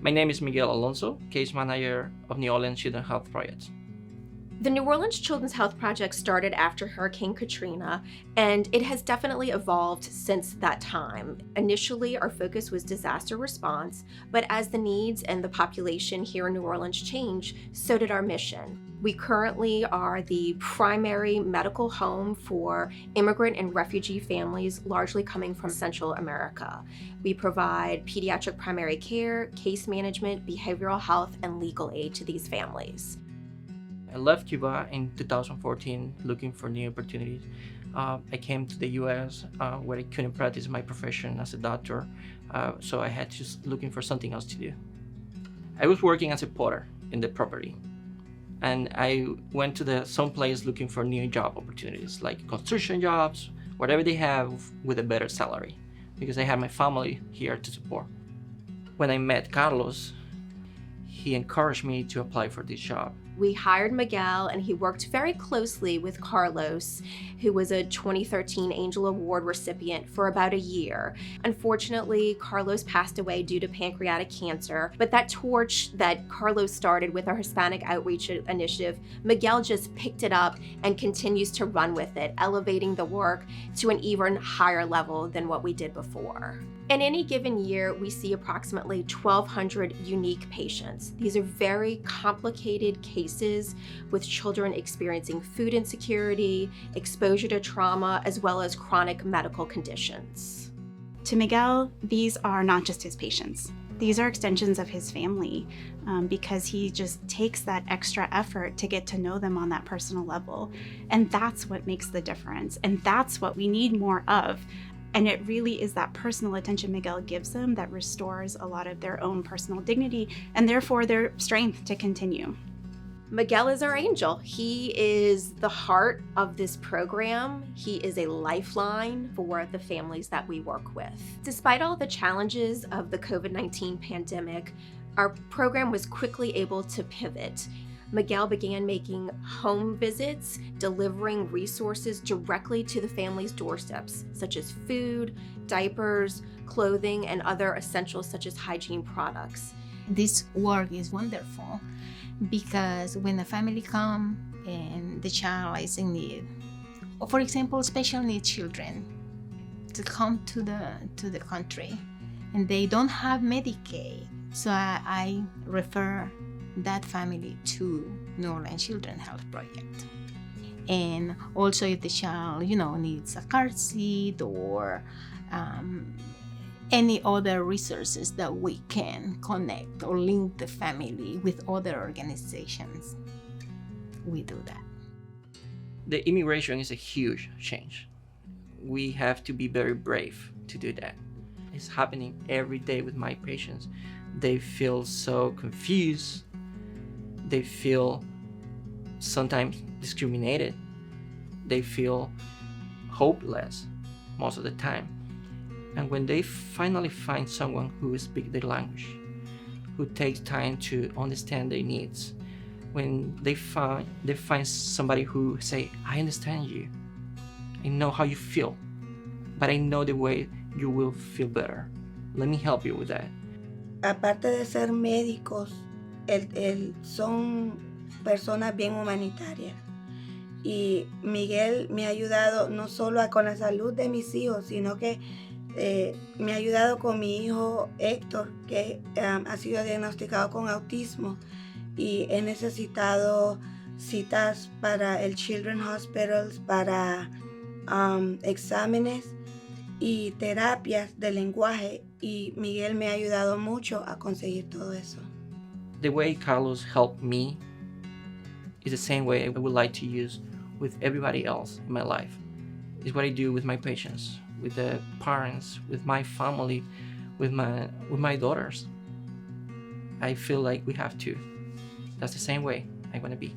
My name is Miguel Alonso, case manager of New Orleans Children's Health Project. The New Orleans Children's Health Project started after Hurricane Katrina, and it has definitely evolved since that time. Initially, our focus was disaster response, but as the needs and the population here in New Orleans changed, so did our mission. We currently are the primary medical home for immigrant and refugee families, largely coming from Central America. We provide pediatric primary care, case management, behavioral health, and legal aid to these families. I left Cuba in 2014 looking for new opportunities. I came to the US where I couldn't practice my profession as a doctor, so I had to looking for something else to do. I was working as a porter in the property, and I went to some place looking for new job opportunities, like construction jobs, whatever they have with a better salary, because I had my family here to support. When I met Carlos, he encouraged me to apply for this job. We hired Miguel, and he worked very closely with Carlos, who was a 2013 Angel Award recipient, for about a year. Unfortunately, Carlos passed away due to pancreatic cancer, but that torch that Carlos started with our Hispanic Outreach Initiative, Miguel just picked it up and continues to run with it, elevating the work to an even higher level than what we did before. In any given year, we see approximately 1,200 unique patients. These are very complicated cases with children experiencing food insecurity, exposure to trauma, as well as chronic medical conditions. To Miguel, these are not just his patients. These are extensions of his family because he just takes that extra effort to get to know them on that personal level. And that's what makes the difference. And that's what we need more of. And it really is that personal attention Miguel gives them that restores a lot of their own personal dignity and therefore their strength to continue. Miguel is our angel. He is the heart of this program. He is a lifeline for the families that we work with. Despite all the challenges of the COVID-19 pandemic, our program was quickly able to pivot. Miguel began making home visits, delivering resources directly to the family's doorsteps, such as food, diapers, clothing, and other essentials such as hygiene products. This work is wonderful because when a family comes and the child is in need, or for example, special needs children to come to the country and they don't have Medicaid, so I refer that family to New Orleans Children's Health Project. And also if the child, needs a car seat or any other resources that we can connect or link the family with other organizations, we do that. The immigration is a huge change. We have to be very brave to do that. It's happening every day with my patients. They feel so confused. They feel sometimes discriminated. They feel hopeless most of the time. And when they finally find someone who speaks their language, who takes time to understand their needs, when they find somebody who say, I understand you, I know how you feel, but I know the way you will feel better. Let me help you with that. Aparte de ser médicos, son personas bien humanitarias. Y Miguel me ha ayudado no solo con la salud de mis hijos, sino que me ha ayudado con mi hijo Héctor, que ha sido diagnosticado con autismo. Y he necesitado citas para el Children's Hospitals, para exámenes y terapias de lenguaje. Y Miguel me ha ayudado mucho a conseguir todo eso. The way Carlos helped me is the same way I would like to use with everybody else in my life. It's what I do with my patients, with the parents, with my family, with my daughters. I feel like we have to. That's the same way I want to be.